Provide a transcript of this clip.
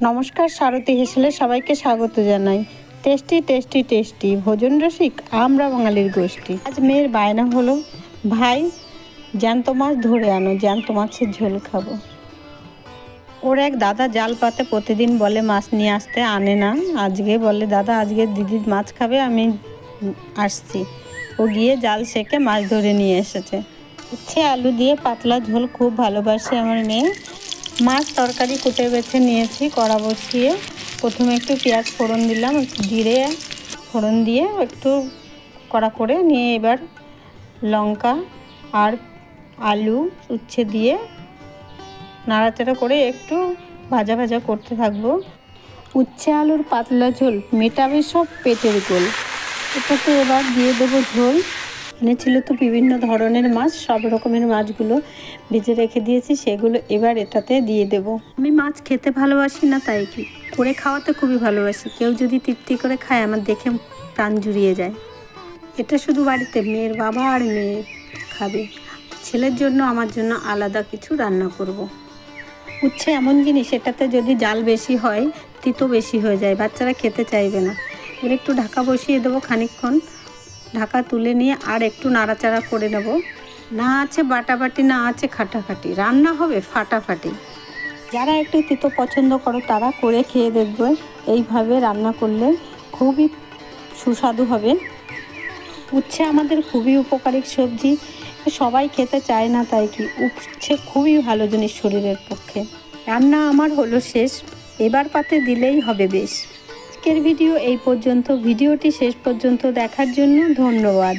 নমস্কার, সারথী হেসেলে সবাইকে স্বাগত জানাই। টেস্টি টেস্টি টেস্টি ভোজন রসিক আমরা বাঙালির গোষ্ঠী। আজ মেয়ের বায়না হলো, ভাই জ্যান্ত মাছ ধরে আনো, জ্যান্ত মাছের ঝোল খাবো। ওর এক দাদা জাল পাতে প্রতিদিন বলে মাছ নিয়ে আসতে, আনে না। আজকে বলে, দাদা আজকে দিদি মাছ খাবে, আমি আসছি। ও গিয়ে জাল সেঁকে মাছ ধরে নিয়ে এসেছে। উচ্ছে আলু দিয়ে পাতলা ঝোল খুব ভালোবাসে আমার মেয়ে। মাছ তরকারি কুটে বেছে নিয়েছি, কড়া বসিয়ে প্রথমে একটু পেঁয়াজ ফোড়ন দিলাম, একটু জিরে ফোড়ন দিয়ে একটু কড়া করে নিয়ে এবার লঙ্কা আর আলু উচ্ছে দিয়ে নাড়াচাড়া করে একটু ভাজা ভাজা করতে থাকবো। উচ্ছে আলুর পাতলা ঝোল মেটাবে সব পেটের গোল। এটাতে এবার দিয়ে দেবো ঝোল। এনেছিল তো বিভিন্ন ধরনের মাছ, সব রকমের মাছগুলো ভেজে রেখে দিয়েছি, সেগুলো এবার এটাতে দিয়ে দেব। আমি মাছ খেতে ভালোবাসি না, তাই কি করে খাওয়াতে খুবই ভালোবাসি। কেউ যদি তৃপ্তি করে খায়, আমার দেখে প্রাণ জুড়িয়ে যায়। এটা শুধু বাড়িতে মেয়ের বাবা আর মেয়ে খাবে, ছেলের জন্য আমার জন্য আলাদা কিছু রান্না করব। উচ্ছে এমন জিনিস, এটাতে যদি জাল বেশি হয়, তিতো বেশি হয়ে যায়, বাচ্চারা খেতে চাইবে না। এবার একটু ঢাকা বসিয়ে দেবো খানিকক্ষণ। ঢাকা তুলে নিয়ে আর একটু নাড়াচাড়া করে নেব। না আছে বাটাবাটি, না আছে খাটাখাটি, রান্না হবে ফাটাফাটি। যারা একটু তিতো পছন্দ করো তারা করে খেয়ে দেখবে, এইভাবে রান্না করলে খুবই সুস্বাদু হবে। উচ্ছে আমাদের খুবই উপকারী সবজি, সবাই খেতে চায় না, তাই কি উচ্ছে খুবই ভালো জিনিস শরীরের পক্ষে। রান্না আমার হলো শেষ, এবার পাতে দিলেই হবে বেশ। আজকের ভিডিও এই পর্যন্ত। ভিডিওটি শেষ পর্যন্ত দেখার জন্য ধন্যবাদ।